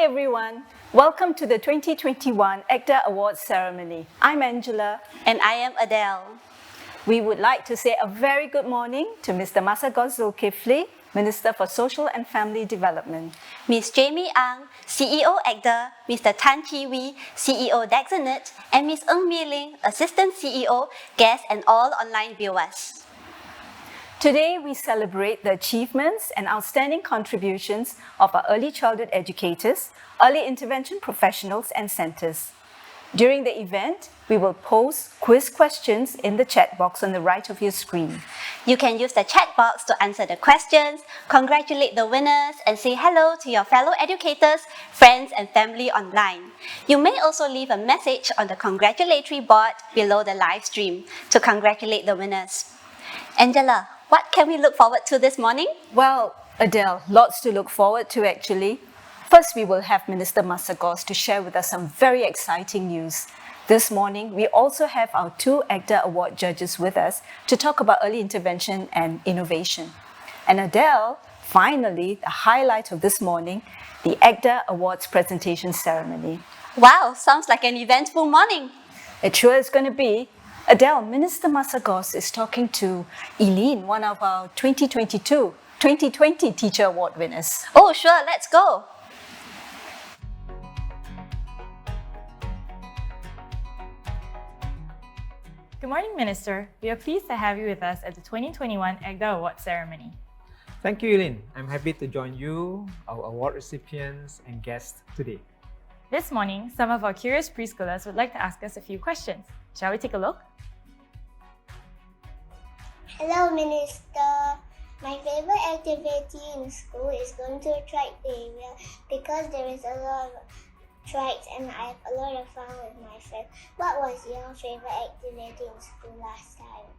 everyone. Welcome to the 2021 ECDA Awards ceremony. I'm Angela. And I am Adele. We would like to say a very good morning to Mr. Masagos Zulkifli, Minister for Social and Family Development. Ms. Jamie Ang, CEO ECDA, Mr. Tan Chi Wee, CEO Designate, and Ms. Ng Mi Ling, Assistant CEO, guests, and all online viewers. Today, we celebrate the achievements and outstanding contributions of our early childhood educators, early intervention professionals, and centers. During the event, we will post quiz questions in the chat box on the right of your screen. You can use the chat box to answer the questions, congratulate the winners, and say hello to your fellow educators, friends, and family online. You may also leave a message on the congratulatory board below the live stream to congratulate the winners. Angela, what can we look forward to this morning? Well, Adele, lots to look forward to actually. First, we will have Minister Masagos to share with us some very exciting news. This morning, we also have our two ECDA Award judges with us to talk about early intervention and innovation. And Adele, finally, the highlight of this morning, the ECDA Awards presentation ceremony. Wow, sounds like an eventful morning. It sure is going to be. Adele, Minister Masagos is talking to Eileen, one of our 2020 Teacher Award winners. Oh, sure, let's go. Good morning, Minister. We are pleased to have you with us at the 2021 ECDA Award ceremony. Thank you, Eileen. I'm happy to join you, our award recipients, and guests today. This morning, some of our curious preschoolers would like to ask us a few questions. Shall we take a look? Hello, Minister. My favorite activity in school is going to a track area because there is a lot of tracks and I have a lot of fun with my friends. What was your favorite activity in school last time?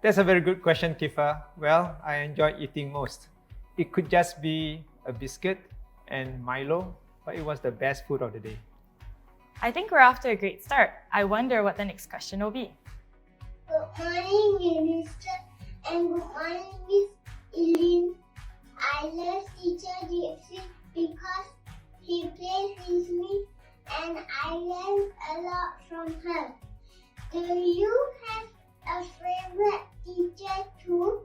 That's a very good question, Tifa. Well, I enjoy eating most. It could just be a biscuit and Milo, but it was the best food of the day. I think we're off to a great start. I wonder what the next question will be. Good morning, Minister, and good morning, Miss Eileen. I love Teacher Gypsy because she plays with me and I learn a lot from her. Do you have a favorite teacher too?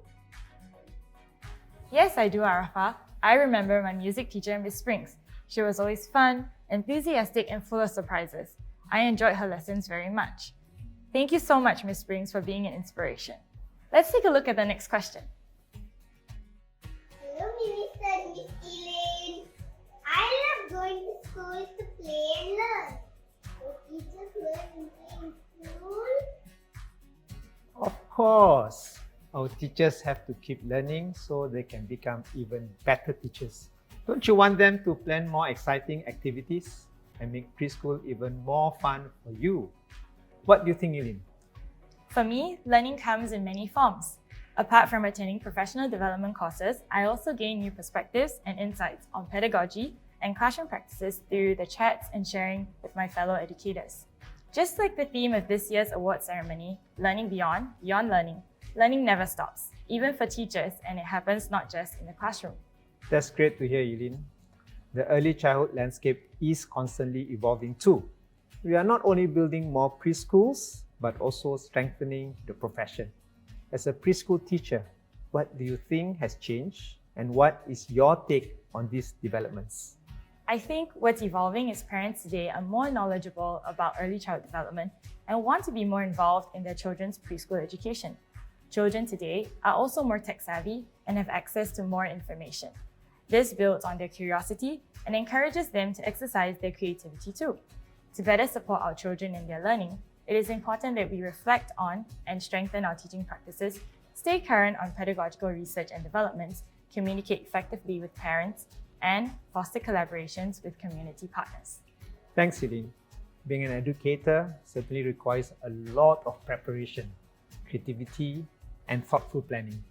Yes, I do, Arafa. I remember my music teacher, Miss Springs. She was always fun, enthusiastic, and full of surprises. I enjoyed her lessons very much. Thank you so much, Miss Springs, for being an inspiration. Let's take a look at the next question. Hello, Minister Miss Elaine. I love going to school to play and learn. Do teachers learn and play in school? Of course, our teachers have to keep learning so they can become even better teachers. Don't you want them to plan more exciting activities and make preschool even more fun for you? What do you think, Eileen? For me, learning comes in many forms. Apart from attending professional development courses, I also gain new perspectives and insights on pedagogy and classroom practices through the chats and sharing with my fellow educators. Just like the theme of this year's award ceremony, Learning Beyond Learning, learning never stops, even for teachers, and it happens not just in the classroom. That's great to hear, Eileen. The early childhood landscape is constantly evolving too. We are not only building more preschools, but also strengthening the profession. As a preschool teacher, what do you think has changed and what is your take on these developments? I think what's evolving is parents today are more knowledgeable about early child development and want to be more involved in their children's preschool education. Children today are also more tech savvy and have access to more information. This builds on their curiosity and encourages them to exercise their creativity too. To better support our children in their learning, it is important that we reflect on and strengthen our teaching practices, stay current on pedagogical research and developments, communicate effectively with parents, and foster collaborations with community partners. Thanks, Eileen. Being an educator certainly requires a lot of preparation, creativity, and thoughtful planning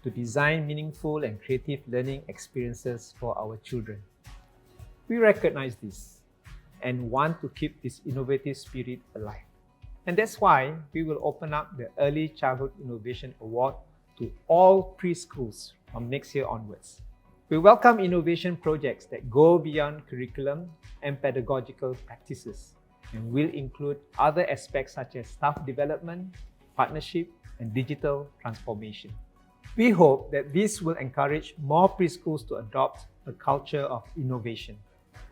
to design meaningful and creative learning experiences for our children. We recognize this and want to keep this innovative spirit alive. And that's why we will open up the Early Childhood Innovation Award to all preschools from next year onwards. We welcome innovation projects that go beyond curriculum and pedagogical practices and will include other aspects such as staff development, partnership, and digital transformation. We hope that this will encourage more preschools to adopt a culture of innovation.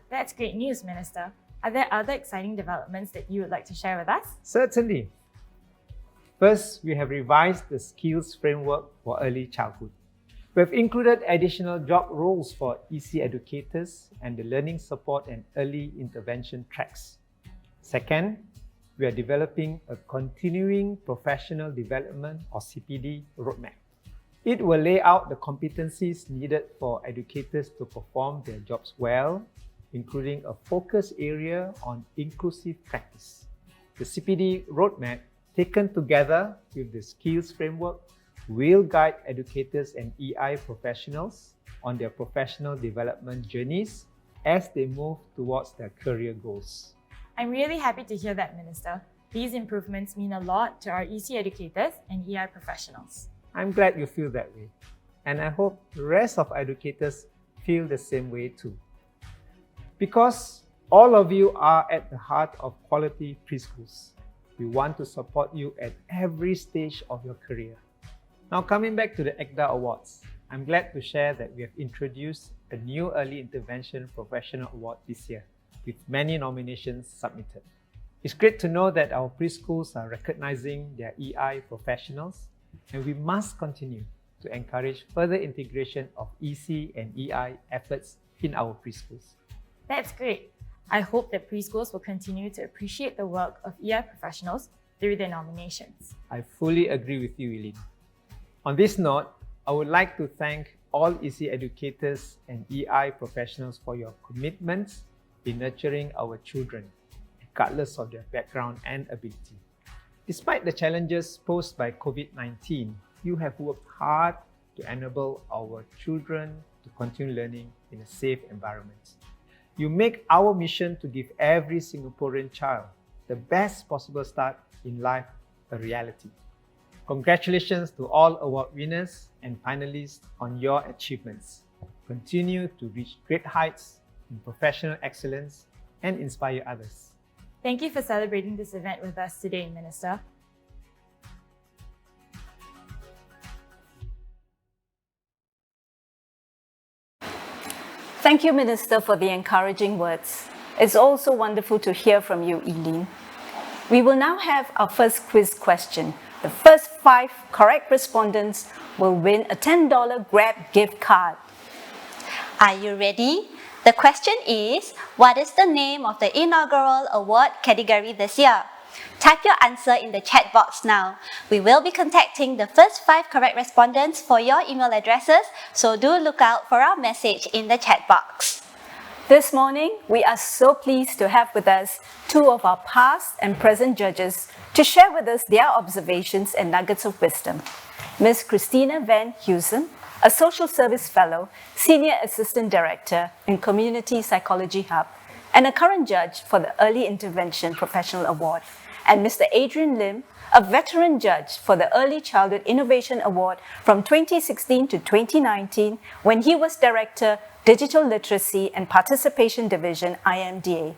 That's great news, Minister. Are there other exciting developments that you would like to share with us? Certainly. First, we have revised the skills framework for early childhood. We have included additional job roles for EC educators and the learning support and early intervention tracks. Second, we are developing a continuing professional development or CPD roadmap. It will lay out the competencies needed for educators to perform their jobs well, including a focus area on inclusive practice. The CPD roadmap, taken together with the skills framework, will guide educators and EI professionals on their professional development journeys as they move towards their career goals. I'm really happy to hear that, Minister. These improvements mean a lot to our EC educators and EI professionals. I'm glad you feel that way, and I hope the rest of educators feel the same way too. Because all of you are at the heart of quality preschools, we want to support you at every stage of your career. Now, coming back to the ECDA Awards, I'm glad to share that we have introduced a new Early Intervention Professional Award this year, with many nominations submitted. It's great to know that our preschools are recognizing their EI professionals, and we must continue to encourage further integration of EC and EI efforts in our preschools. That's great. I hope that preschools will continue to appreciate the work of EI professionals through their nominations. I fully agree with you, Eileen. On this note, I would like to thank all EC educators and EI professionals for your commitments in nurturing our children, regardless of their background and ability. Despite the challenges posed by COVID-19, you have worked hard to enable our children to continue learning in a safe environment. You make our mission to give every Singaporean child the best possible start in life a reality. Congratulations to all award winners and finalists on your achievements. Continue to reach great heights in professional excellence and inspire others. Thank you for celebrating this event with us today, Minister. Thank you, Minister, for the encouraging words. It's also wonderful to hear from you, Eileen. We will now have our first quiz question. The first 5 correct respondents will win a $10 Grab gift card. Are you ready? The question is, what is the name of the inaugural award category this year? Type your answer in the chat box now. We will be contacting the first 5 correct respondents for your email addresses, so do look out for our message in the chat box. This morning, we are so pleased to have with us 2 of our past and present judges to share with us their observations and nuggets of wisdom. Ms. Christina Van Heusen, a Social Service Fellow, Senior Assistant Director in Community Psychology Hub, and a current judge for the Early Intervention Professional Award, and Mr. Adrian Lim, a veteran judge for the Early Childhood Innovation Award from 2016 to 2019 when he was Director, Digital Literacy and Participation Division, IMDA.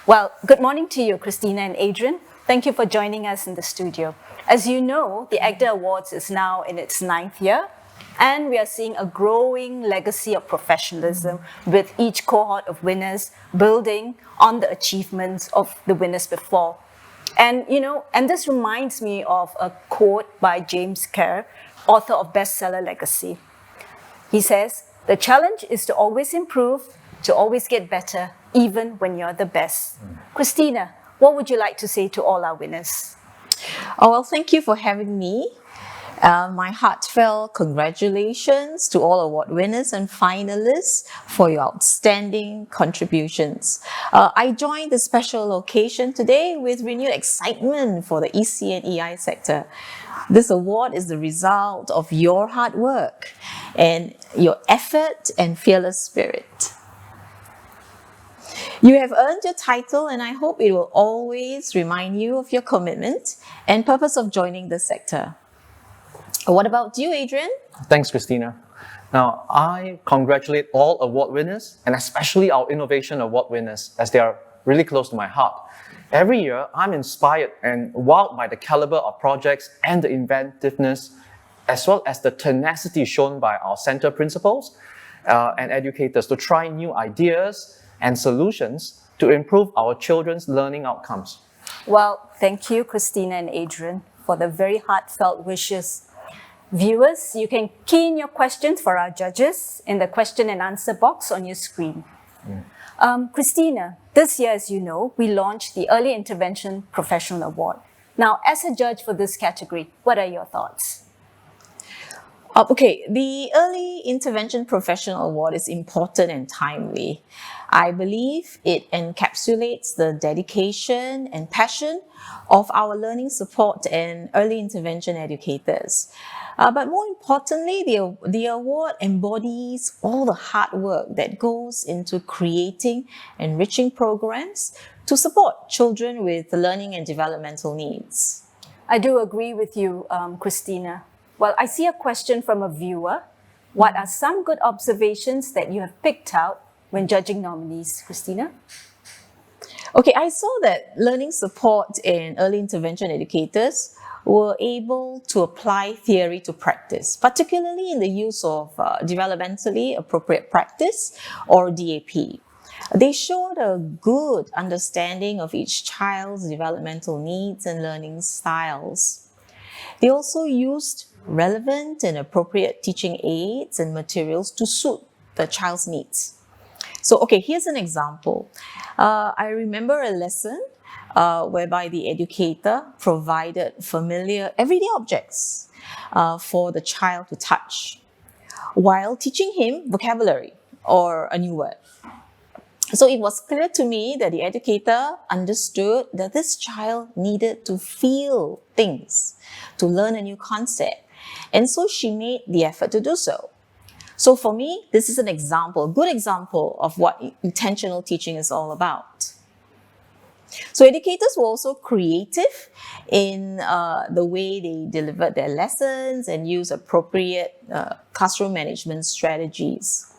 Well, good morning to you, Christina and Adrian. Thank you for joining us in the studio. As you know, the ECDA Awards is now in its 9th year, and we are seeing a growing legacy of professionalism with each cohort of winners building on the achievements of the winners before. And this reminds me of a quote by James Kerr, author of bestseller Legacy. He says, "The challenge is to always improve, to always get better, even when you're the best." Christina, what would you like to say to all our winners? Oh, well, thank you for having me. My heartfelt congratulations to all award winners and finalists for your outstanding contributions. I joined the special occasion today with renewed excitement for the EC and EI sector. This award is the result of your hard work and your effort and fearless spirit. You have earned your title, and I hope it will always remind you of your commitment and purpose of joining the sector. What about you, Adrian? Thanks, Christina. Now, I congratulate all award winners and especially our Innovation Award winners as they are really close to my heart. Every year, I'm inspired and wowed by the caliber of projects and the inventiveness, as well as the tenacity shown by our center principals and educators to try new ideas and solutions to improve our children's learning outcomes. Well, thank you, Christina and Adrian, for the very heartfelt wishes. Viewers, you can key in your questions for our judges in the question and answer box on your screen. Christina, this year, as you know, we launched the Early Intervention Professional Award. Now, as a judge for this category, what are your thoughts? Okay, the Early Intervention Professional Award is important and timely. I believe it encapsulates the dedication and passion of our learning support and early intervention educators. But more importantly, the award embodies all the hard work that goes into creating enriching programs to support children with learning and developmental needs. I do agree with you, Christina. Well, I see a question from a viewer. What are some good observations that you have picked out when judging nominees, Christina? Okay, I saw that learning support and early intervention educators were able to apply theory to practice, particularly in the use of developmentally appropriate practice or DAP. They showed a good understanding of each child's developmental needs and learning styles. They also used relevant and appropriate teaching aids and materials to suit the child's needs. So, okay, here's an example. I remember a lesson whereby the educator provided familiar everyday objects for the child to touch while teaching him vocabulary or a new word. So it was clear to me that the educator understood that this child needed to feel things to learn a new concept. And so she made the effort to do so. So for me, this is an example, a good example of what intentional teaching is all about. So educators were also creative in the way they delivered their lessons and used appropriate classroom management strategies.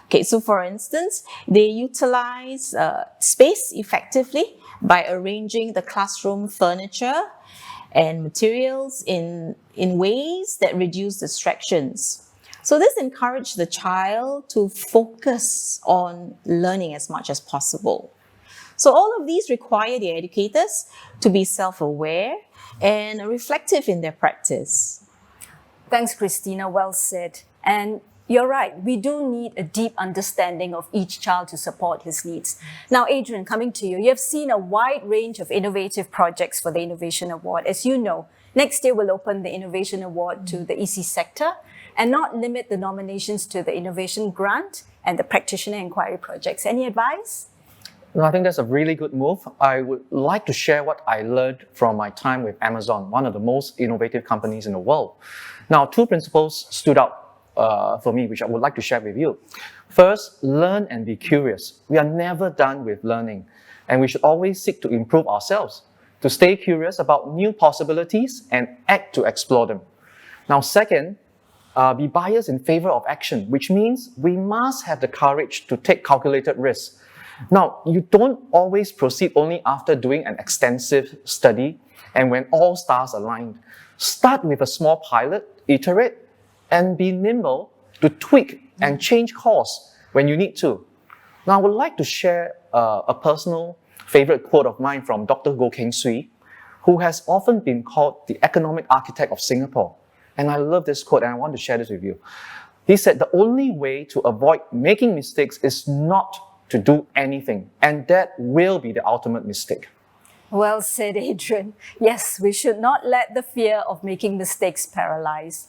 Okay, so for instance, they utilize space effectively by arranging the classroom furniture and materials in ways that reduce distractions. So this encouraged the child to focus on learning as much as possible. So all of these require the educators to be self-aware and reflective in their practice. Thanks, Christina. Well said. And you're right, we do need a deep understanding of each child to support his needs. Now, Adrian, coming to you, you have seen a wide range of innovative projects for the Innovation Award. As you know, next year we'll open the Innovation Award to the EC sector and not limit the nominations to the Innovation Grant and the Practitioner Inquiry projects. Any advice? Well, I think that's a really good move. I would like to share what I learned from my time with Amazon, one of the most innovative companies in the world. Now, two principles stood out for me, which I would like to share with you. First, learn and be curious. We are never done with learning, and we should always seek to improve ourselves, to stay curious about new possibilities and act to explore them. Now, second, be biased in favor of action, which means we must have the courage to take calculated risks. Now, you don't always proceed only after doing an extensive study and when all stars aligned. Start with a small pilot, iterate, and be nimble to tweak and change course when you need to. Now, I would like to share a personal favorite quote of mine from Dr. Goh Keng Swee, who has often been called the economic architect of Singapore. And I love this quote and I want to share this with you. He said, the only way to avoid making mistakes is not to do anything, and that will be the ultimate mistake. Well said, Adrian. Yes, we should not let the fear of making mistakes paralyze.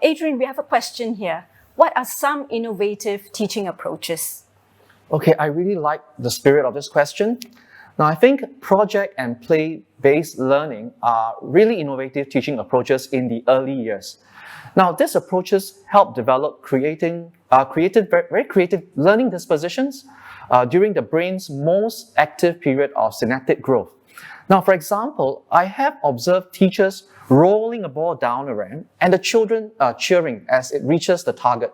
Adrian, we have a question here. What are some innovative teaching approaches? Okay, I really like the spirit of this question. Now, I think project and play-based learning are really innovative teaching approaches in the early years. Now, these approaches help develop very creative learning dispositions during the brain's most active period of synaptic growth. Now, for example, I have observed teachers rolling a ball down a ramp and the children cheering as it reaches the target.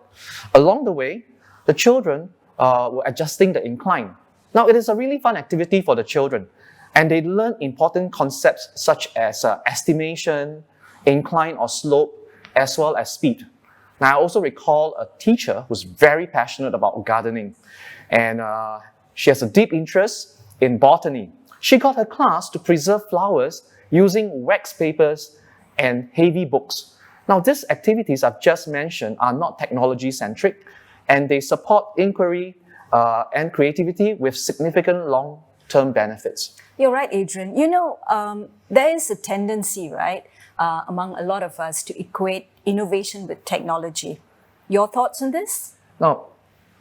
Along the way, the children were adjusting the incline. Now, it is a really fun activity for the children, and they learn important concepts such as estimation, incline or slope, as well as speed. Now, I also recall a teacher who's very passionate about gardening, and she has a deep interest in botany. She got her class to preserve flowers using wax papers and heavy books. Now, these activities I've just mentioned are not technology-centric, and they support inquiry and creativity with significant long-term benefits. You're right, Adrian. You know, there is a tendency, right, among a lot of us to equate innovation with technology. Your thoughts on this? Now,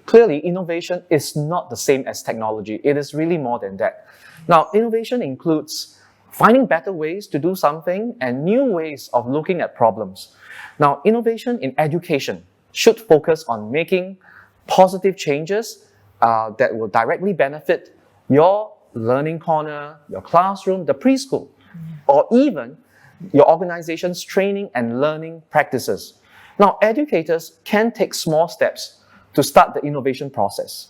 clearly, innovation is not the same as technology. It is really more than that. Now, innovation includes finding better ways to do something and new ways of looking at problems. Now, innovation in education should focus on making positive changes that will directly benefit your learning corner, your classroom, the preschool, or even your organization's training and learning practices. Now, educators can take small steps to start the innovation process.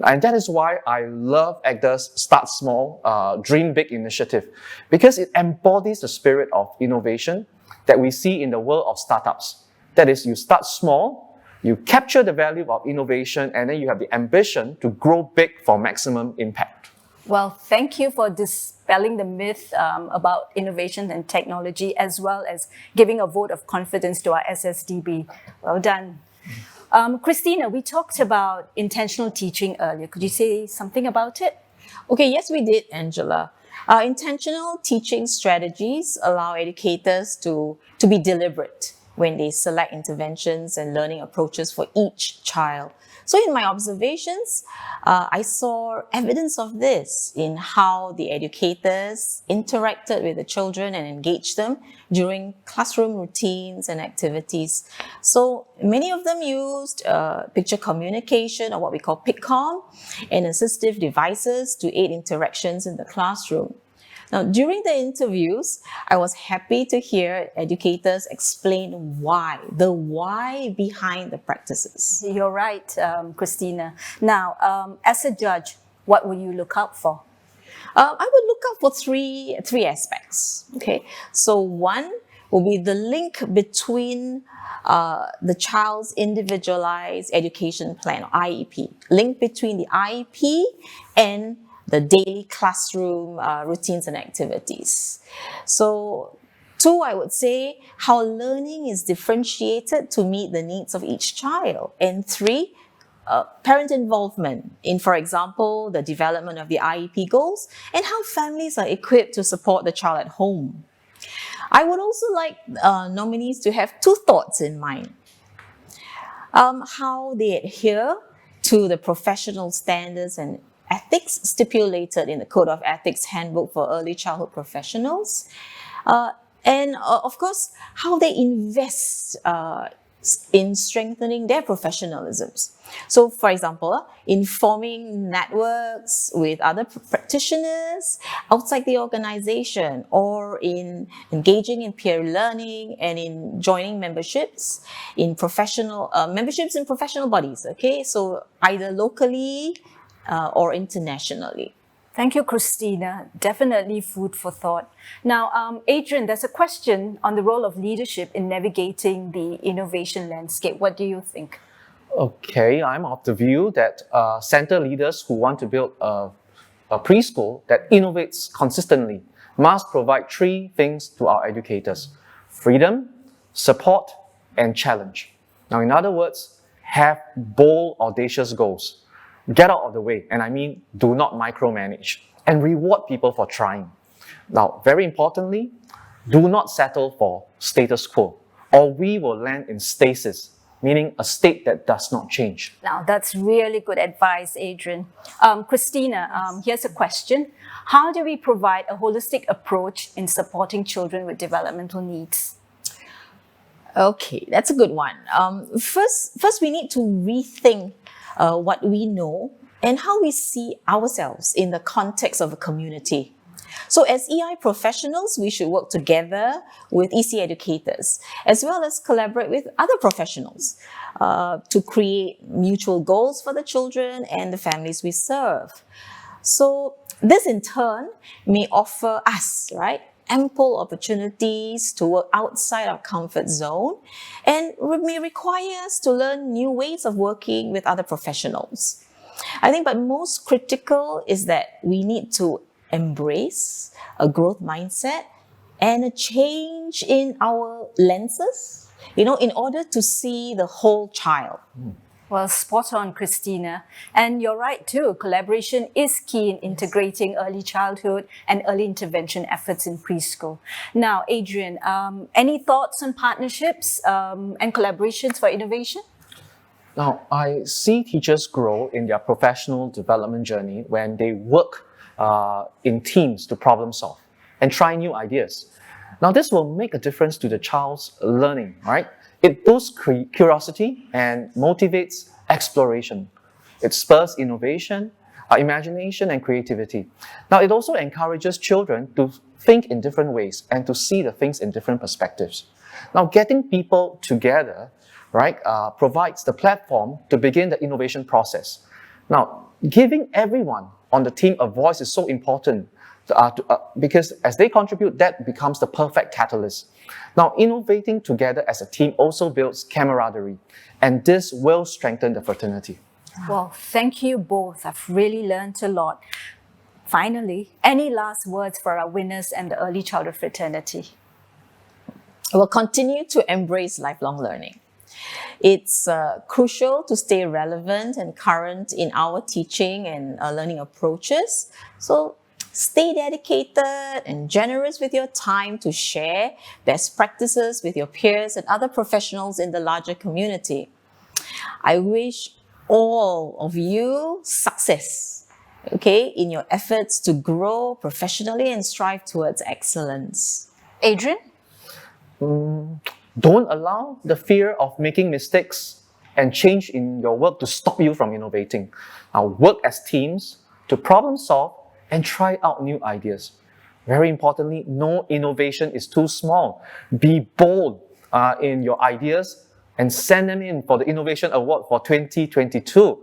And that is why I love ECDA's Start Small, Dream Big initiative, because it embodies the spirit of innovation that we see in the world of startups. That is, you start small, you capture the value of innovation, and then you have the ambition to grow big for maximum impact. Well, thank you for dispelling the myth about innovation and technology, as well as giving a vote of confidence to our SSDB. Well done. Christina, we talked about intentional teaching earlier. Could you say something about it? Okay, yes, we did, Angela. Intentional teaching strategies allow educators to be deliberate when they select interventions and learning approaches for each child. So in my observations, I saw evidence of this in how the educators interacted with the children and engaged them during classroom routines and activities. So many of them used picture communication, or what we call PICCOM, and assistive devices to aid interactions in the classroom. Now, during the interviews, I was happy to hear educators explain the why behind the practices. You're right, Christina. Now, as a judge, what will you look out for? I would look out for three aspects. Okay, so one will be the link between the child's individualized education plan, or IEP. Link between the IEP and the daily classroom routines and activities. So 2, I would say how learning is differentiated to meet the needs of each child. And 3, parent involvement in, for example, the development of the IEP goals and how families are equipped to support the child at home. I would also like nominees to have 2 thoughts in mind. How they adhere to the professional standards and ethics stipulated in the Code of Ethics Handbook for Early Childhood Professionals. And of course, how they invest in strengthening their professionalisms. So for example, in forming networks with other practitioners outside the organization, or in engaging in peer learning and in joining memberships in professional bodies. Okay, so either locally or internationally. Thank you, Christina. Definitely food for thought. Now, Adrian, there's a question on the role of leadership in navigating the innovation landscape. What do you think? Okay, I'm of the view that center leaders who want to build a preschool that innovates consistently must provide 3 things to our educators: freedom, support, and challenge. Now, in other words, have bold, audacious goals. Get out of the way, and I mean do not micromanage, and reward people for trying. Now, very importantly, do not settle for status quo, or we will land in stasis, meaning a state that does not change. Now, that's really good advice, Adrian. Christina, here's a question. How do we provide a holistic approach in supporting children with developmental needs? Okay, that's a good one. First we need to rethink what we know and how we see ourselves in the context of a community. So as EI professionals, we should work together with EC educators, as well as collaborate with other professionals to create mutual goals for the children and the families we serve. So this in turn may offer us, right, ample opportunities to work outside our comfort zone and may require us to learn new ways of working with other professionals. I think, but most critical is that we need to embrace a growth mindset and a change in our lenses, in order to see the whole child. Well, spot on, Christina. And you're right too, collaboration is key in integrating early childhood and early intervention efforts in preschool. Now, Adrian, any thoughts on partnerships and collaborations for innovation? Now, I see teachers grow in their professional development journey when they work in teams to problem solve and try new ideas. Now, this will make a difference to the child's learning, right? It boosts curiosity and motivates exploration. It spurs innovation, imagination, and creativity. Now, it also encourages children to think in different ways and to see the things in different perspectives. Now, getting people together, right, provides the platform to begin the innovation process. Now, giving everyone on the team a voice is so important because as they contribute, that becomes the perfect catalyst. Now, innovating together as a team also builds camaraderie, and this will strengthen the fraternity. Well, thank you both. I've really learned a lot. Finally, any last words for our winners and the early childhood fraternity? We'll continue to embrace lifelong learning. It's crucial to stay relevant and current in our teaching and learning approaches. So stay dedicated and generous with your time to share best practices with your peers and other professionals in the larger community. I wish all of you success, okay, in your efforts to grow professionally and strive towards excellence. Adrian? Don't allow the fear of making mistakes and change in your work to stop you from innovating. Now, work as teams to problem solve and try out new ideas. Very importantly, no innovation is too small. Be bold in your ideas and send them in for the Innovation Award for 2022.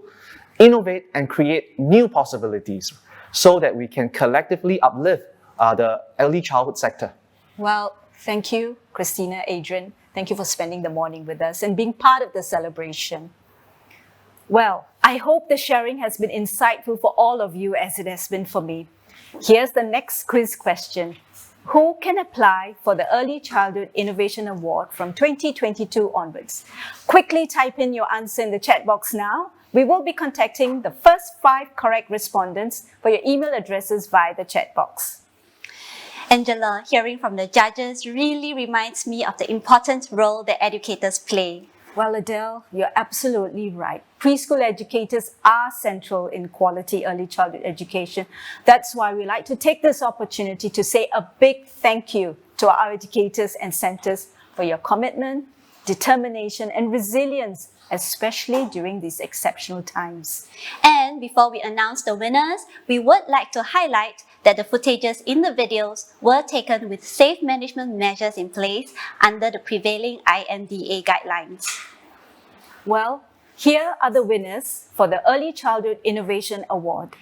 Innovate and create new possibilities so that we can collectively uplift the early childhood sector. Well, thank you, Christina, Adrian. Thank you for spending the morning with us and being part of the celebration. Well, I hope the sharing has been insightful for all of you as it has been for me. Here's the next quiz question. Who can apply for the Early Childhood Innovation Award from 2022 onwards? Quickly type in your answer in the chat box now. We will be contacting the first 5 correct respondents for your email addresses via the chat box. Angela, hearing from the judges really reminds me of the important role that educators play. Well, Adele, you're absolutely right. Preschool educators are central in quality early childhood education. That's why we like to take this opportunity to say a big thank you to our educators and centers for your commitment, determination, and resilience, especially during these exceptional times. And before we announce the winners, we would like to highlight that the footages in the videos were taken with safe management measures in place under the prevailing IMDA guidelines. Well, here are the winners for the Early Childhood Innovation Award.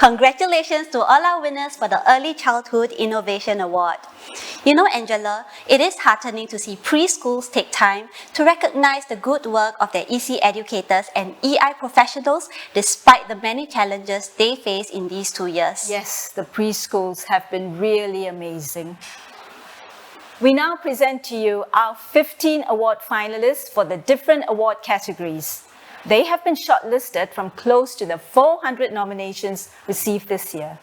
Congratulations to all our winners for the Early Childhood Innovation Award. You know, Angela, it is heartening to see preschools take time to recognize the good work of their EC educators and EI professionals despite the many challenges they face in these 2 years. Yes, the preschools have been really amazing. We now present to you our 15 award finalists for the different award categories. They have been shortlisted from close to the 400 nominations received this year.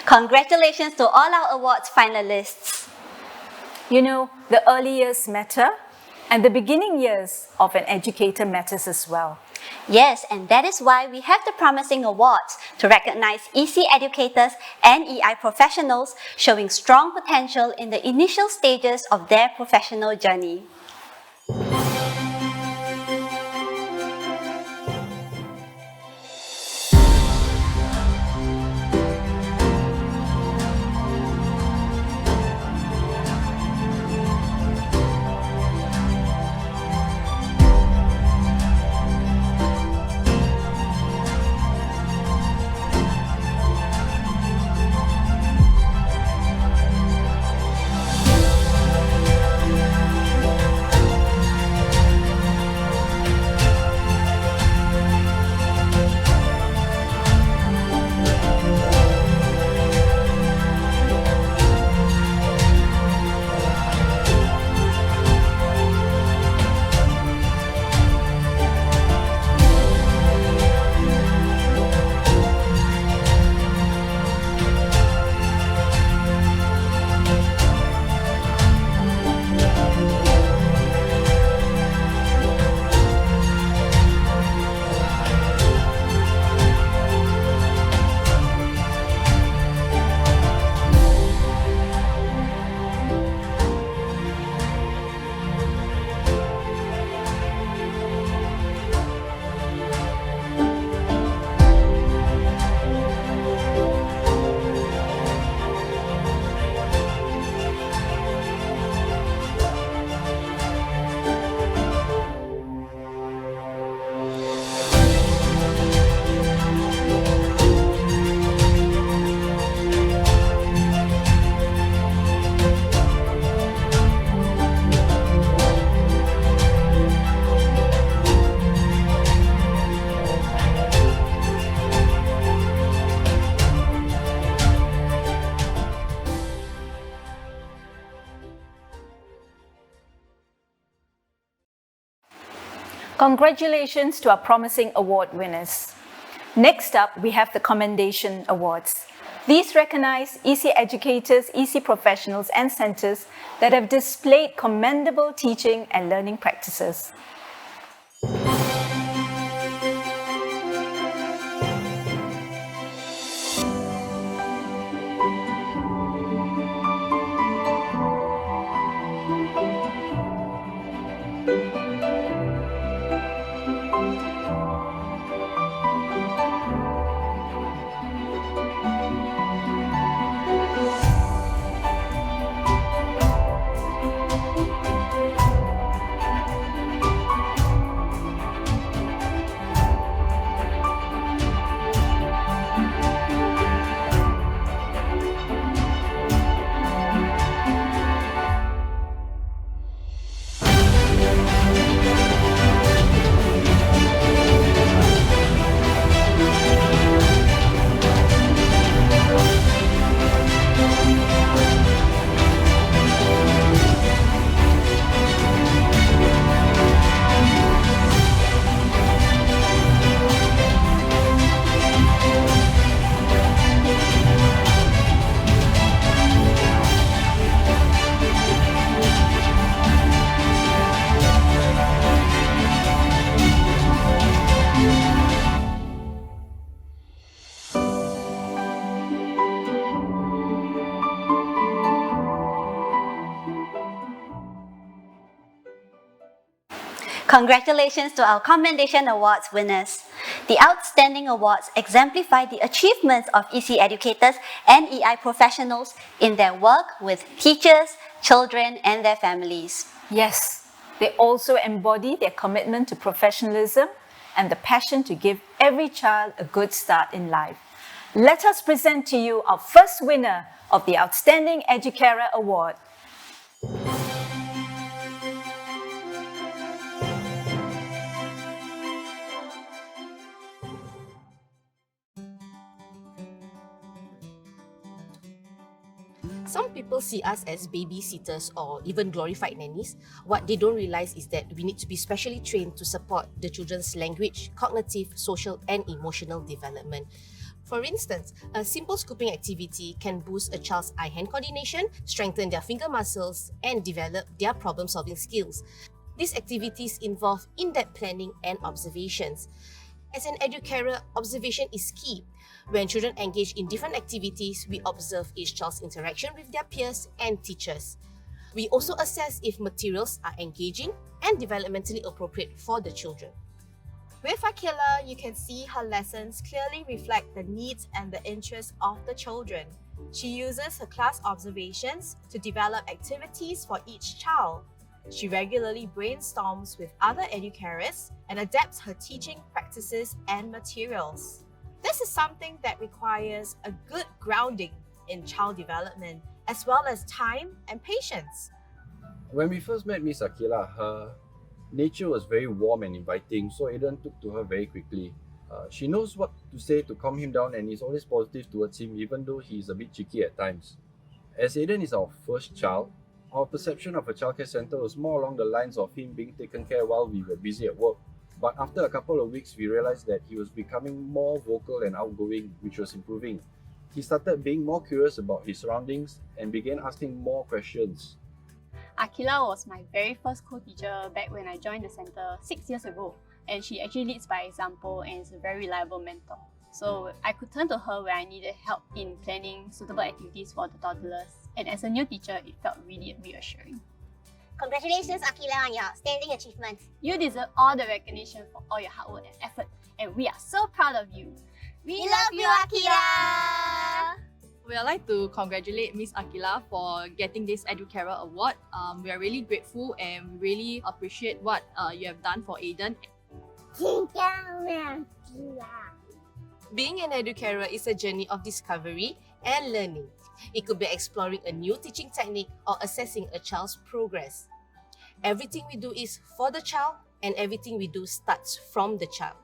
Congratulations to all our awards finalists. You know, the early years matter, and the beginning years of an educator matters as well. Yes, and that is why we have the Promising Awards to recognize EC educators and EI professionals showing strong potential in the initial stages of their professional journey. Congratulations to our Promising Award winners. Next up, we have the Commendation Awards. These recognize EC educators, EC professionals, and centers that have displayed commendable teaching and learning practices. Congratulations to our Commendation Awards winners. The Outstanding Awards exemplify the achievements of EC educators and EI professionals in their work with teachers, children, and their families. Yes, they also embody their commitment to professionalism and the passion to give every child a good start in life. Let us present to you our first winner of the Outstanding Educarer Award. Some people see us as babysitters or even glorified nannies. What they don't realize is that we need to be specially trained to support the children's language, cognitive, social, and emotional development. For instance, a simple scooping activity can boost a child's eye-hand coordination, strengthen their finger muscles, and develop their problem-solving skills. These activities involve in-depth planning and observations. As an educarer, observation is key. When children engage in different activities, we observe each child's interaction with their peers and teachers. We also assess if materials are engaging and developmentally appropriate for the children. With Akila, you can see her lessons clearly reflect the needs and the interests of the children. She uses her class observations to develop activities for each child. She regularly brainstorms with other educators and adapts her teaching practices and materials. This is something that requires a good grounding in child development, as well as time and patience. When we first met Miss Akila, her nature was very warm and inviting, so Aiden took to her very quickly. She knows what to say to calm him down and is always positive towards him, even though he is a bit cheeky at times. As Aiden is our first child, our perception of a childcare center was more along the lines of him being taken care while we were busy at work. But after a couple of weeks, we realized that he was becoming more vocal and outgoing, which was improving. He started being more curious about his surroundings and began asking more questions. Akila was my very first co-teacher back when I joined the center 6 years ago, and she actually leads by example and is a very reliable mentor. So I could turn to her when I needed help in planning suitable activities for the toddlers, and as a new teacher, it felt really reassuring. Congratulations, Akila, on your outstanding achievements. You deserve all the recognition for all your hard work and effort, and we are so proud of you. We love you, Akila! We would like to congratulate Miss Akila for getting this Educarer Award. We are really grateful and we really appreciate what you have done for Aiden. Being an educarer is a journey of discovery and learning. It could be exploring a new teaching technique or assessing a child's progress. Everything we do is for the child, and everything we do starts from the child.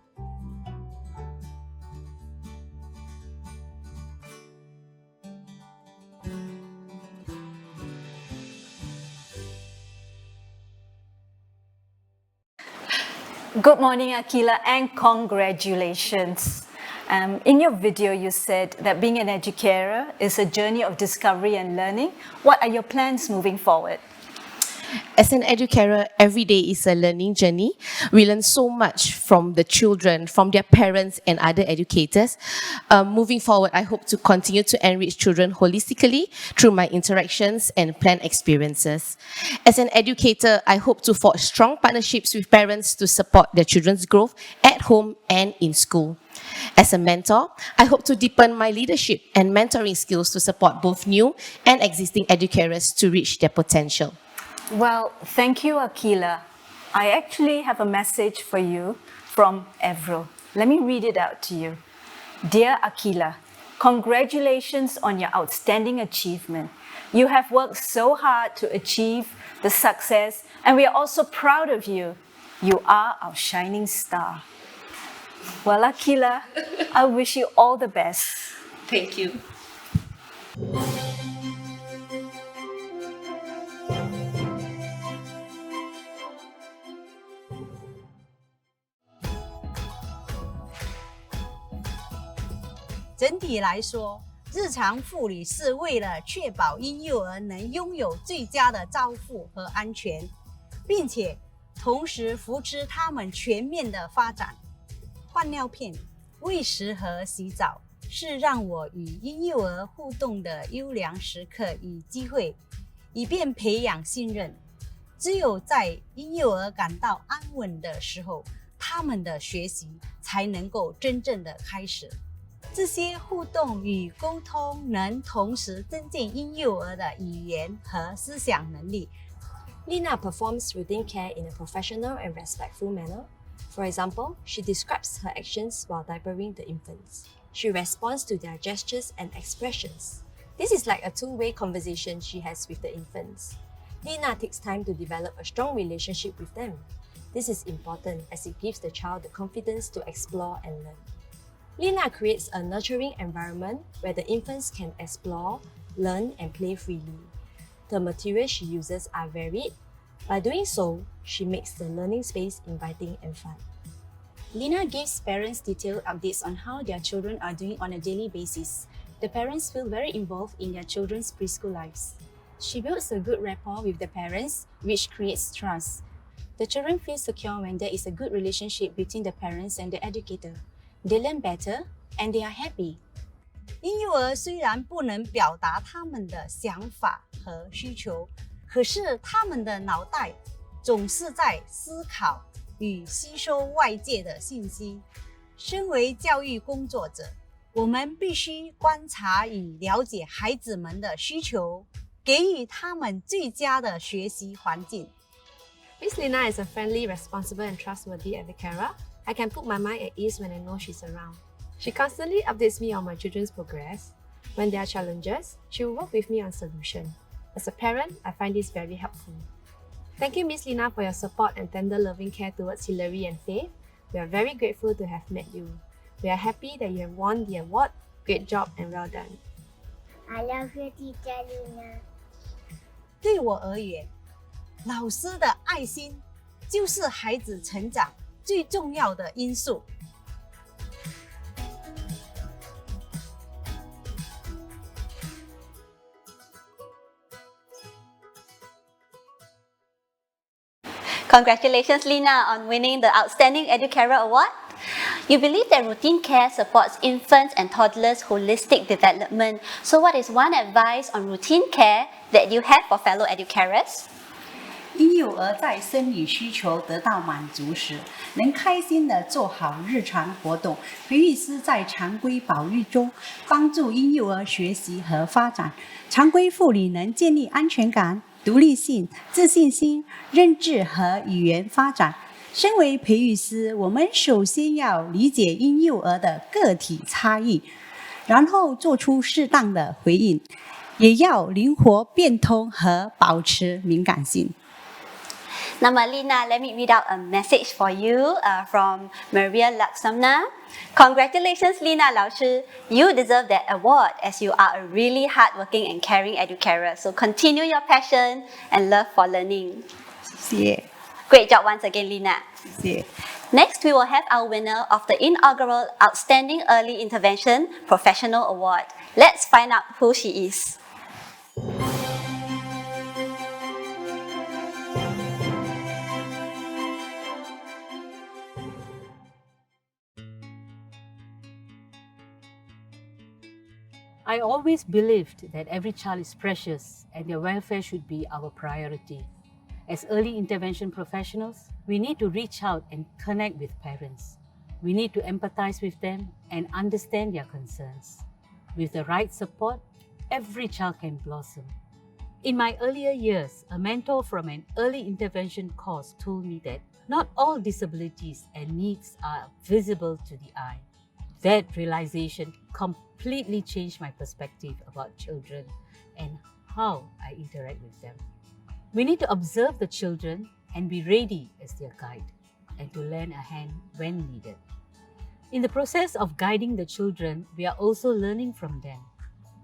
Good morning, Akila, and congratulations. In your video, you said that being an educator is a journey of discovery and learning. What are your plans moving forward? As an educator, every day is a learning journey. We learn so much from the children, from their parents and other educators. Moving forward, I hope to continue to enrich children holistically through my interactions and planned experiences. As an educator, I hope to forge strong partnerships with parents to support their children's growth at home and in school. As a mentor, I hope to deepen my leadership and mentoring skills to support both new and existing educators to reach their potential. Well, thank you, Akila. I actually have a message for you from Avril. Let me read it out to you. Dear Akila, congratulations on your outstanding achievement. You have worked so hard to achieve the success, and we are also proud of you. You are our shining star. Well, Akila, I wish you all the best. Thank you.整体来说，日常护理是为了确保婴幼儿能拥有最佳的照护和安全，并且同时扶持他们全面的发展。换尿片、喂食和洗澡是让我与婴幼儿互动的优良时刻与机会，以便培养信任。只有在婴幼儿感到安稳的时候，他们的学习才能够真正的开始。这些互动与沟通能同时增进婴幼儿的语言和思想能力。Lina performs routine care in a professional and respectful manner. For example, she describes her actions while diapering the infants. She responds to their gestures and expressions. This is like a two-way conversation she has with the infants. Lina takes time to develop a strong relationship with them. This is important as it gives the child the confidence to explore and learn. Lina creates a nurturing environment where the infants can explore, learn, and play freely. The materials she uses are varied. By doing so, she makes the learning space inviting and fun. Lina gives parents detailed updates on how their children are doing on a daily basis. The parents feel very involved in their children's preschool lives. She builds a good rapport with the parents, which creates trust. The children feel secure when there is a good relationship between the parents and the educator. They learn better and they are happy. 婴幼儿虽然不能表达他们的想法和需求，可是他们的脑袋总是在思考与吸收外界的信息。身为教育工作者，我们必须观察与了解孩子们的需求，给予他们最佳的学习环境。Miss Lina is a friendly, responsible, and trustworthy educarer. I can put my mind at ease when I know she's around. She constantly updates me on my children's progress. When there are challenges, she will work with me on solutions. As a parent, I find this very helpful. Thank you, Miss Lina, for your support and tender loving care towards Hilary and Faith. We are very grateful to have met you. We are happy that you have won the award. Great job and well done. I love you, Teacher Lina. 对我而言，老师的爱心就是孩子成长最重要的因素。Congratulations, Lina, on winning the Outstanding Educarer Award. You believe that routine care supports infants and toddlers' holistic development. So what is one advice on routine care that you have for fellow educarers? 婴幼儿在生理需求得到满足时，能开心地做好日常活动。培育师在常规保育中帮助婴幼儿学习和发展。常规护理能建立安全感、独立性、自信心、认知和语言发展。身为培育师，我们首先要理解婴幼儿的个体差异，然后做出适当的回应，也要灵活变通和保持敏感性。Nama Lina, let me read out a message for you from Maria Laksamna. Congratulations, Lina Lao Shi. You deserve that award as you are a really hardworking and caring educarer. So continue your passion and love for learning. 谢谢。Great job once again, Lina. 谢谢。Next, we will have our winner of the inaugural Outstanding Early Intervention Professional Award. Let's find out who she is. I always believed that every child is precious and their welfare should be our priority. As early intervention professionals, we need to reach out and connect with parents. We need to empathize with them and understand their concerns. With the right support, every child can blossom. In my earlier years, a mentor from an early intervention course told me that not all disabilities and needs are visible to the eye. That realization completely changed my perspective about children and how I interact with them. We need to observe the children and be ready as their guide and to lend a hand when needed. In the process of guiding the children, we are also learning from them.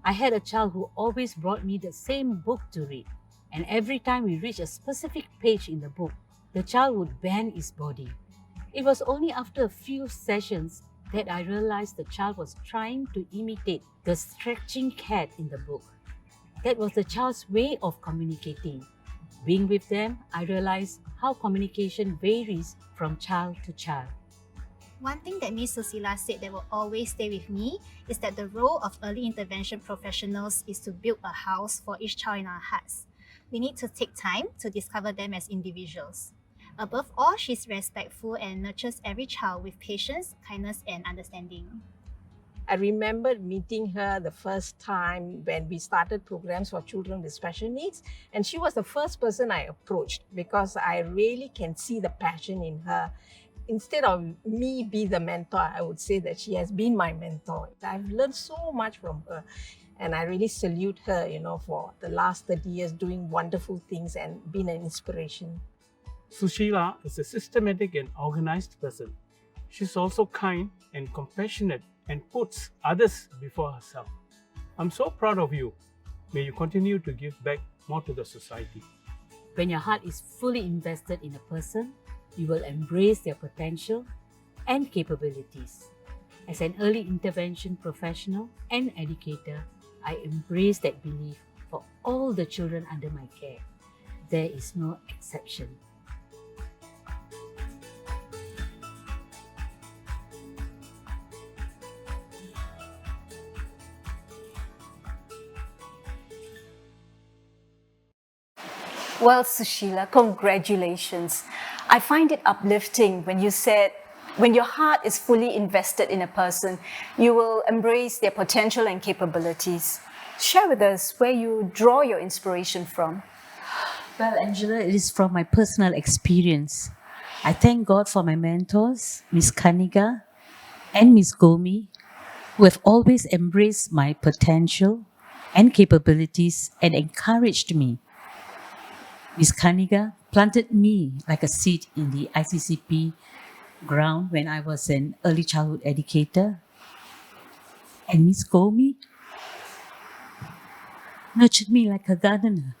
I had a child who always brought me the same book to read, and every time we reached a specific page in the book, the child would bend his body. It was only after a few sessions that I realized the child was trying to imitate the stretching cat in the book. That was the child's way of communicating. Being with them, I realized how communication varies from child to child. One thing that Ms. Susila said that will always stay with me is that the role of early intervention professionals is to build a house for each child in our hearts. We need to take time to discover them as individuals. Above all, she's respectful and nurtures every child with patience, kindness, and understanding. I remember meeting her the first time when we started programs for children with special needs, and she was the first person I approached because I really can see the passion in her. Instead of me be the mentor, I would say that she has been my mentor. I've learned so much from her, and I really salute her, for the last 30 years doing wonderful things and being an inspiration. Sushila is a systematic and organized person. She's also kind and compassionate and puts others before herself. I'm so proud of you. May you continue to give back more to the society. When your heart is fully invested in a person, you will embrace their potential and capabilities. As an early intervention professional and educator, I embrace that belief for all the children under my care. There is no exception. Well, Sushila, congratulations. I find it uplifting when you said, when your heart is fully invested in a person, you will embrace their potential and capabilities. Share with us where you draw your inspiration from. Well, Angela, it is from my personal experience. I thank God for my mentors, Miss Kaniga and Miss Gomi, who have always embraced my potential and capabilities and encouraged me. Miss Kaniga planted me like a seed in the ICCP ground when I was an early childhood educator. And Miss Gomi nurtured me like a gardener.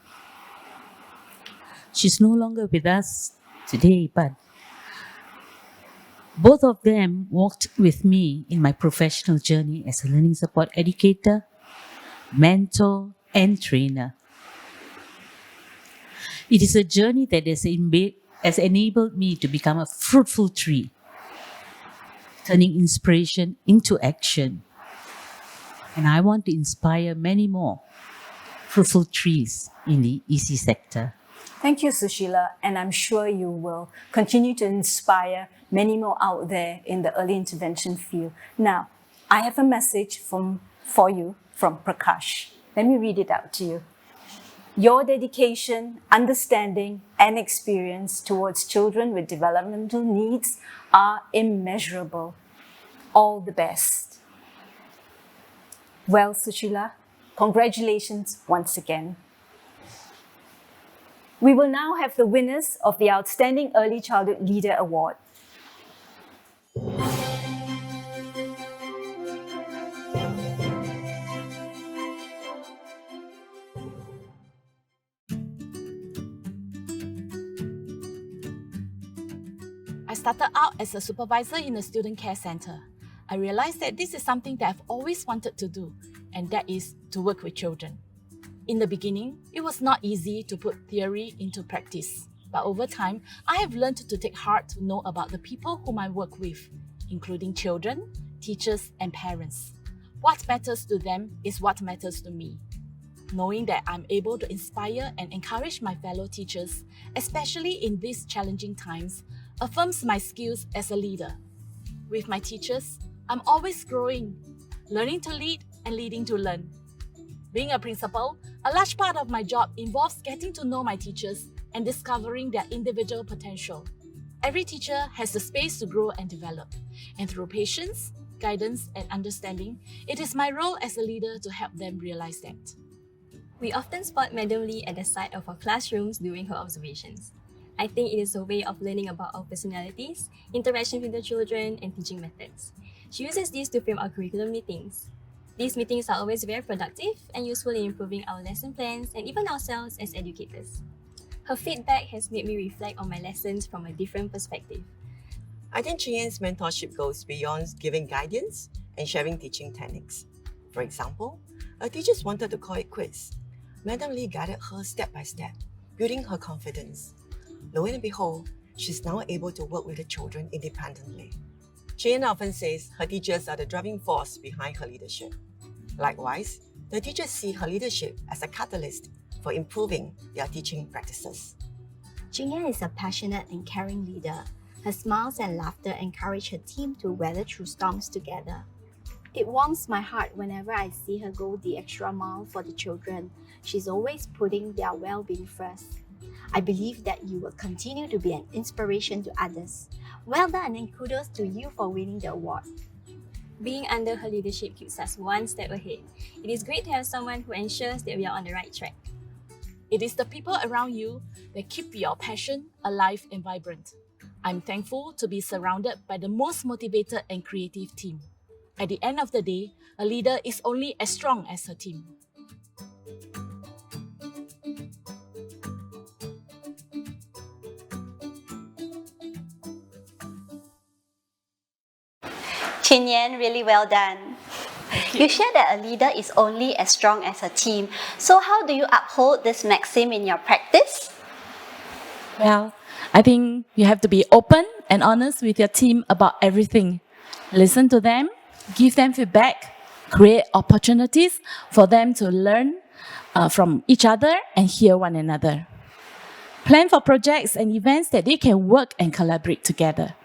She's no longer with us today, but both of them walked with me in my professional journey as a learning support educator, mentor, and trainer. It is a journey that has enabled me to become a fruitful tree, turning inspiration into action. And I want to inspire many more fruitful trees in the EC sector. Thank you, Sushila, and I'm sure you will continue to inspire many more out there in the early intervention field. Now, I have a message for you from Prakash. Let me read it out to you. Your dedication, understanding, and experience towards children with developmental needs are immeasurable. All the best. Well, Sushila, congratulations once again. We will now have the winners of the Outstanding Early Childhood Leader Award. I started out as a supervisor in a student care center. I realized that this is something that I've always wanted to do, and that is to work with children. In the beginning, it was not easy to put theory into practice, but over time, I have learned to take heart to know about the people whom I work with, including children, teachers, and parents. What matters to them is what matters to me. Knowing that I'm able to inspire and encourage my fellow teachers, especially in these challenging times, affirms my skills as a leader. With my teachers, I'm always growing, learning to lead and leading to learn. Being a principal, a large part of my job involves getting to know my teachers and discovering their individual potential. Every teacher has the space to grow and develop, and through patience, guidance, and understanding, it is my role as a leader to help them realize that. We often spot Madam Lee at the side of our classrooms during her observations. I think it is a way of learning about our personalities, interaction with the children, and teaching methods. She uses these to frame our curriculum meetings. These meetings are always very productive and useful in improving our lesson plans and even ourselves as educators. Her feedback has made me reflect on my lessons from a different perspective. I think Chien's mentorship goes beyond giving guidance and sharing teaching techniques. For example, a teacher wanted to call it quiz. Madam Lee guided her step by step, building her confidence. Lo and behold, she's now able to work with the children independently. Chien often says her teachers are the driving force behind her leadership. Likewise, the teachers see her leadership as a catalyst for improving their teaching practices. Jingyan is a passionate and caring leader. Her smiles and laughter encourage her team to weather through storms together. It warms my heart whenever I see her go the extra mile for the children. She's always putting their well-being first. I believe that you will continue to be an inspiration to others. Well done and kudos to you for winning the award. Being under her leadership keeps us one step ahead. It is great to have someone who ensures that we are on the right track. It is the people around you that keep your passion alive and vibrant. I'm thankful to be surrounded by the most motivated and creative team. At the end of the day, a leader is only as strong as her team. Chin Yan, really well done. You shared that a leader is only as strong as a team. So how do you uphold this maxim in your practice? Well, I think you have to be open and honest with your team about everything. Listen to them, give them feedback, create opportunities for them to learn from each other and hear one another. Plan for projects and events that they can work and collaborate together.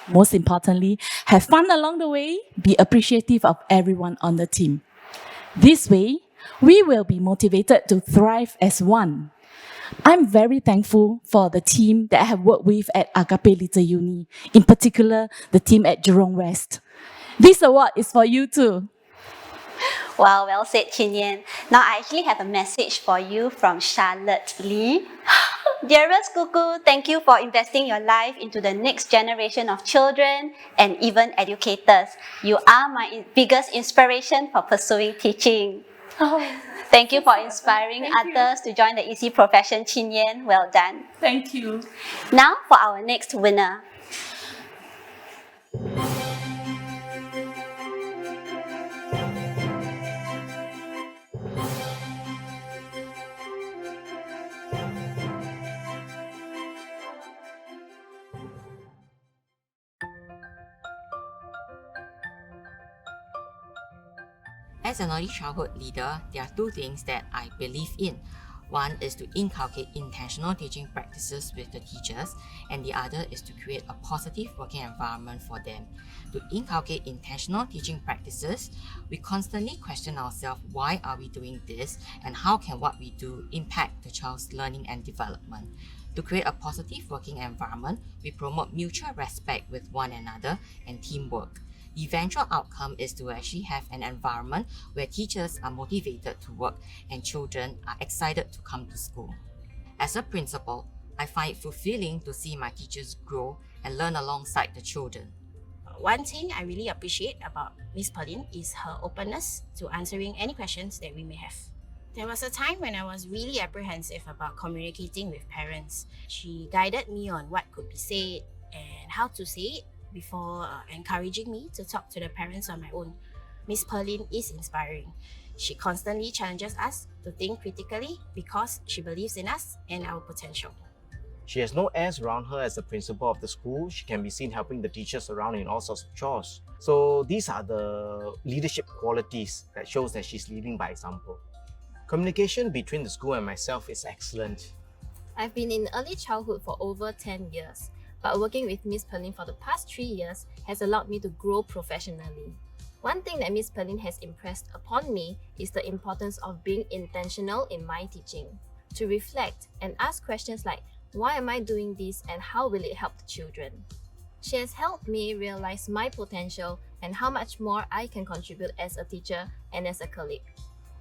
Most importantly, have fun along the way, be appreciative of everyone on the team. This way, we will be motivated to thrive as one. I'm very thankful for the team that I have worked with at Agape Little Uni, in particular, the team at Jurong West. This award is for you too. Wow, well said, Chin Yan. Now I actually have a message for you from Charlotte Lee. Dearest Cuckoo, thank you for investing your life into the next generation of children and even educators. You are my biggest inspiration for pursuing teaching. Thank you for inspiring others to join the EC profession, Chin Yan. Well done. Thank you. Now for our next winner. As an early childhood leader, there are two things that I believe in. One is to inculcate intentional teaching practices with the teachers, and the other is to create a positive working environment for them. To inculcate intentional teaching practices, we constantly question ourselves, why are we doing this, and how can what we do impact the child's learning and development? To create a positive working environment, we promote mutual respect with one another and teamwork. The eventual outcome is to actually have an environment where teachers are motivated to work and children are excited to come to school. As a principal, I find it fulfilling to see my teachers grow and learn alongside the children. One thing I really appreciate about Miss Pauline is her openness to answering any questions that we may have. There was a time when I was really apprehensive about communicating with parents. She guided me on what could be said and how to say it before encouraging me to talk to the parents on my own. Miss Pauline is inspiring. She constantly challenges us to think critically because she believes in us and our potential. She has no airs around her as the principal of the school. She can be seen helping the teachers around in all sorts of chores. So these are the leadership qualities that shows that she's leading by example. Communication between the school and myself is excellent. I've been in early childhood for over 10 years, but working with Miss Pauline for the past 3 years has allowed me to grow professionally. One thing that Miss Pauline has impressed upon me is the importance of being intentional in my teaching, to reflect and ask questions like, why am I doing this and how will it help the children? She has helped me realize my potential and how much more I can contribute as a teacher and as a colleague.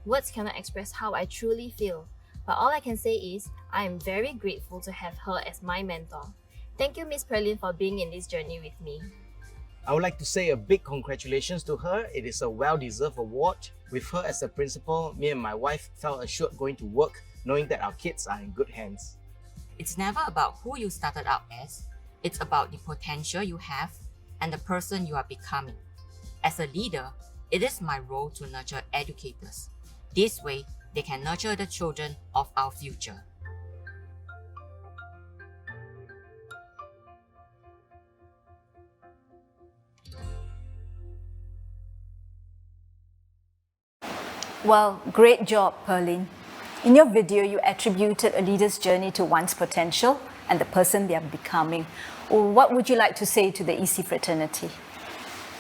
Words cannot express how I truly feel, but all I can say is I am very grateful to have her as my mentor. Thank you, Miss Pauline, for being in this journey with me. I would like to say a big congratulations to her. It is a well-deserved award. With her as a principal, me and my wife felt assured going to work, knowing that our kids are in good hands. It's never about who you started out as. It's about the potential you have and the person you are becoming. As a leader, it is my role to nurture educators. This way, they can nurture the children of our future. Well, great job, Pauline. In your video, you attributed a leader's journey to one's potential and the person they are becoming. What would you like to say to the EC fraternity?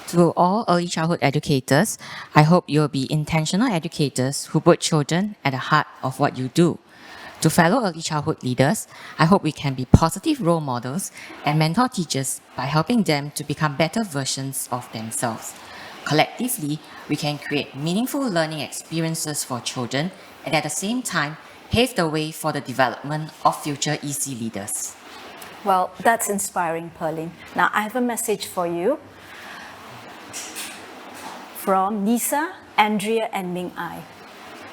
To all early childhood educators, I hope you'll be intentional educators who put children at the heart of what you do. To fellow early childhood leaders, I hope we can be positive role models and mentor teachers by helping them to become better versions of themselves. Collectively, we can create meaningful learning experiences for children and at the same time, pave the way for the development of future EC leaders. Well, that's inspiring, Pearline. Now, I have a message for you from Lisa, Andrea, and Ming Ai.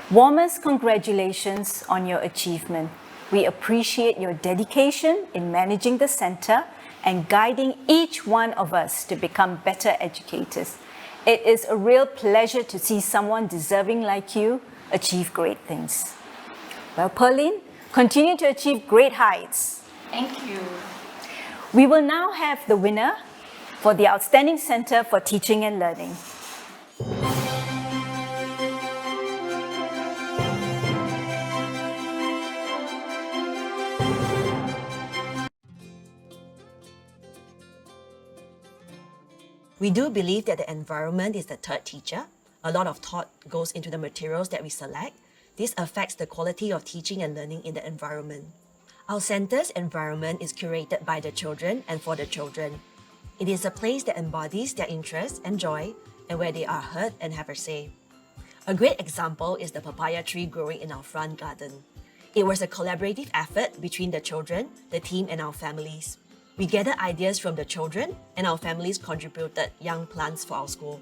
Warmest congratulations on your achievement. We appreciate your dedication in managing the center and guiding each one of us to become better educators. It is a real pleasure to see someone deserving like you achieve great things. Well, Pearline, continue to achieve great heights. Thank you. We will now have the winner for the Outstanding Center for Teaching and Learning. We do believe that the environment is the third teacher. A lot of thought goes into the materials that we select. This affects the quality of teaching and learning in the environment. Our center's environment is curated by the children and for the children. It is a place that embodies their interests and joy and where they are heard and have a say. A great example is the papaya tree growing in our front garden. It was a collaborative effort between the children, the team, and our families. We gathered ideas from the children and our families contributed young plants for our school.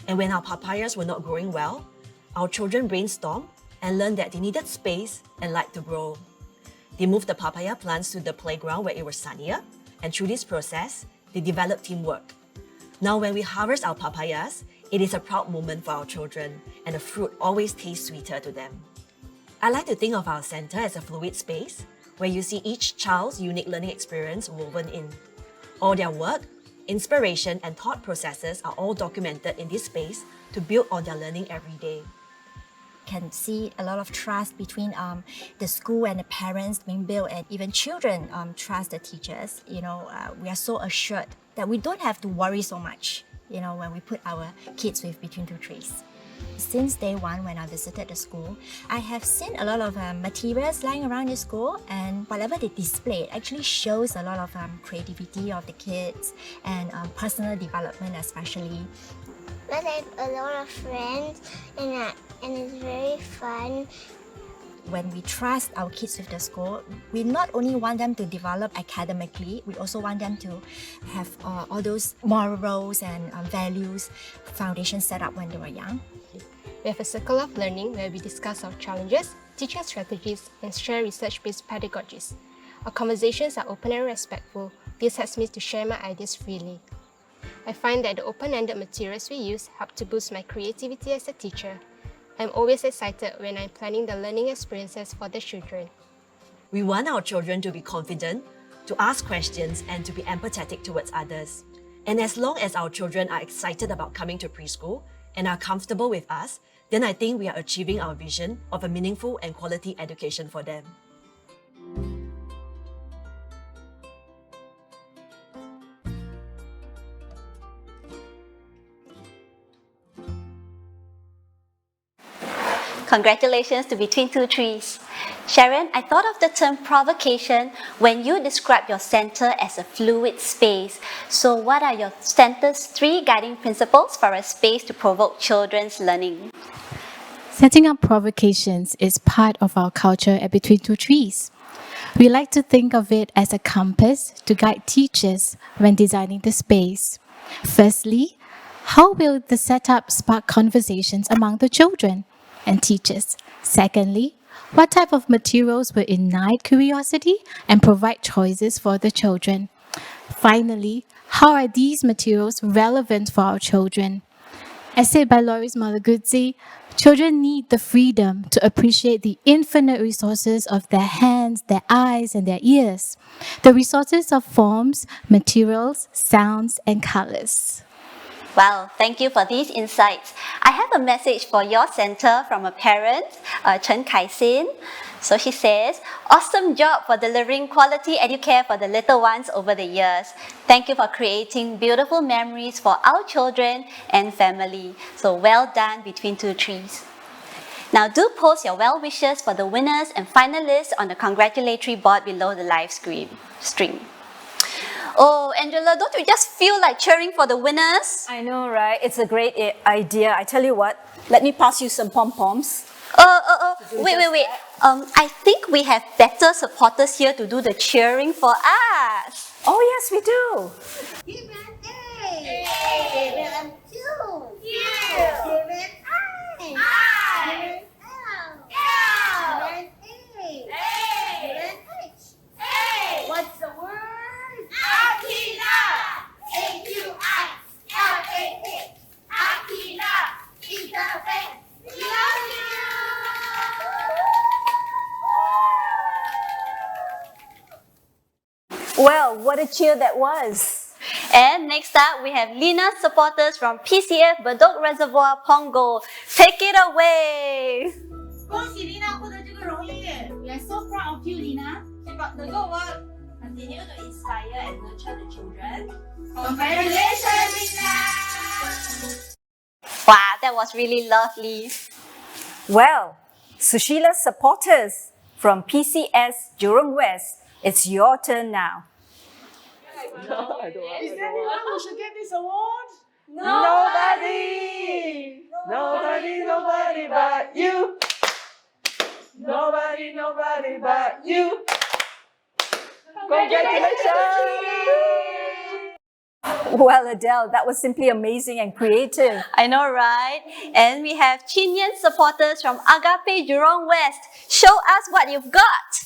And when our papayas were not growing well, our children brainstormed and learned that they needed space and light to grow. They moved the papaya plants to the playground where it was sunnier, and through this process, they developed teamwork. Now when we harvest our papayas, it is a proud moment for our children, and the fruit always tastes sweeter to them. I like to think of our center as a fluid space where you see each child's unique learning experience woven in. All their work, inspiration, and thought processes are all documented in this space to build on their learning every day. Can see a lot of trust between the school and the parents being built, and even children trust the teachers. We are so assured that we don't have to worry so much, when we put our kids with between two trees. Since day one, when I visited the school, I have seen a lot of materials lying around the school, and whatever they display actually shows a lot of creativity of the kids and personal development especially. But I have a lot of friends and it's very fun. When we trust our kids with the school, we not only want them to develop academically, we also want them to have all those morals and values foundation set up when they were young. We have a circle of learning where we discuss our challenges, teaching strategies, and share research-based pedagogies. Our conversations are open and respectful. This helps me to share my ideas freely. I find that the open-ended materials we use help to boost my creativity as a teacher. I'm always excited when I'm planning the learning experiences for the children. We want our children to be confident, to ask questions, and to be empathetic towards others. And as long as our children are excited about coming to preschool and are comfortable with us, then I think we are achieving our vision of a meaningful and quality education for them. Congratulations to Between Two Trees. Sharon, I thought of the term provocation when you describe your center as a fluid space. So what are your center's 3 guiding principles for a space to provoke children's learning? Setting up provocations is part of our culture at Between Two Trees. We like to think of it as a compass to guide teachers when designing the space. Firstly, how will the setup spark conversations among the children and teachers? Secondly, what type of materials will ignite curiosity and provide choices for the children? Finally, how are these materials relevant for our children? As said by Loris Malaguzzi, children need the freedom to appreciate the infinite resources of their hands, their eyes, and their ears. The resources of forms, materials, sounds, and colors. Wow, thank you for these insights. I have a message for your center from a parent, Chen Kai-sin. So she says, awesome job for delivering quality educare for the little ones over the years. Thank you for creating beautiful memories for our children and family. So well done between two trees. Now do post your well wishes for the winners and finalists on the congratulatory board below the live stream. Oh, Angela, don't you just feel like cheering for the winners? I know, right? It's a great idea. I tell you what, let me pass you some pom-poms. Wait. I think we have better supporters here to do the cheering for us. Oh, yes, we do. What's the word? Akina! A-Q-I-L-A-H. Akina! Eat the face. We love you! Well, what a cheer that was. And next up, we have Lina's supporters from PCF Bedok Reservoir, Pongo. Take it away! 恭喜 Lina 获得这个荣誉 We are so proud of you, Lina. Keep up the good work. Continue to inspire and nurture the children. Congratulations, Lina! Wow, that was really lovely. Well, Sushila's supporters from PCS Jurong West, it's your turn now. Is there anyone who should get this award? Nobody! Nobody but you! Nobody but you! Congratulations! Well, Adele, that was simply amazing and creative. I know, right? And we have Chinyan supporters from Agape Jurong West. Show us what you've got.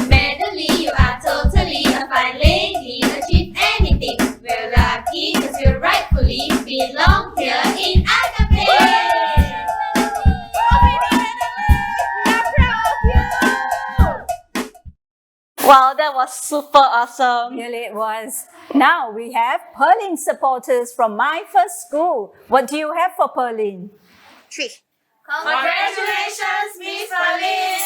Madam Lee, you are totally a fine lady. Achieve anything. We're lucky because you rightfully belong here in Agape. Wow, that was super awesome. Really, it was. Now we have Perlin supporters from My First School. What do you have for Perlin? 3. Congratulations, Miss Perlin!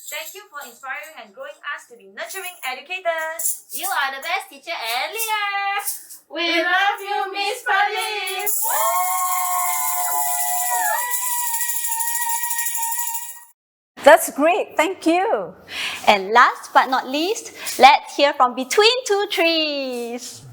Thank you for inspiring and growing us to be nurturing educators. You are the best teacher and leader. We love you, Miss Perlin! That's great, thank you. And last but not least, let's hear from Between Two Trees.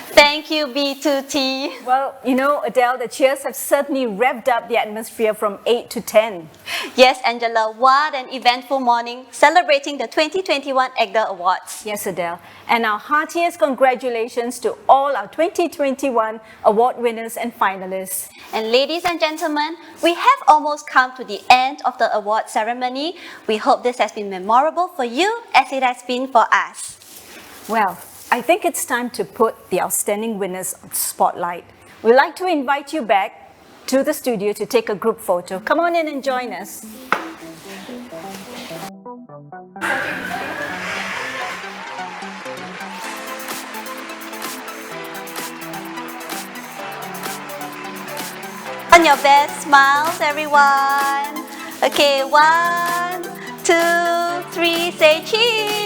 Thank you, B2T. Well, you know, Adele, the cheers have certainly revved up the atmosphere from 8 to 10. Yes, Angela, what an eventful morning celebrating the 2021 ECDA Awards. Yes, Adele. And our heartiest congratulations to all our 2021 award winners and finalists. And ladies and gentlemen, we have almost come to the end of the award ceremony. We hope this has been memorable for you as it has been for us. Well, I think it's time to put the outstanding winners on the spotlight. We'd like to invite you back to the studio to take a group photo. Come on in and join us. On your best smiles, everyone. Okay, 1, 2, 3, say cheese.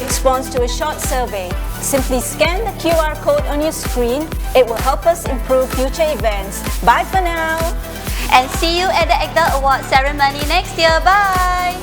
Response to a short survey. Simply scan the QR code on your screen. It will help us improve future events. Bye for now. And see you at the ECDA Award ceremony next year. Bye.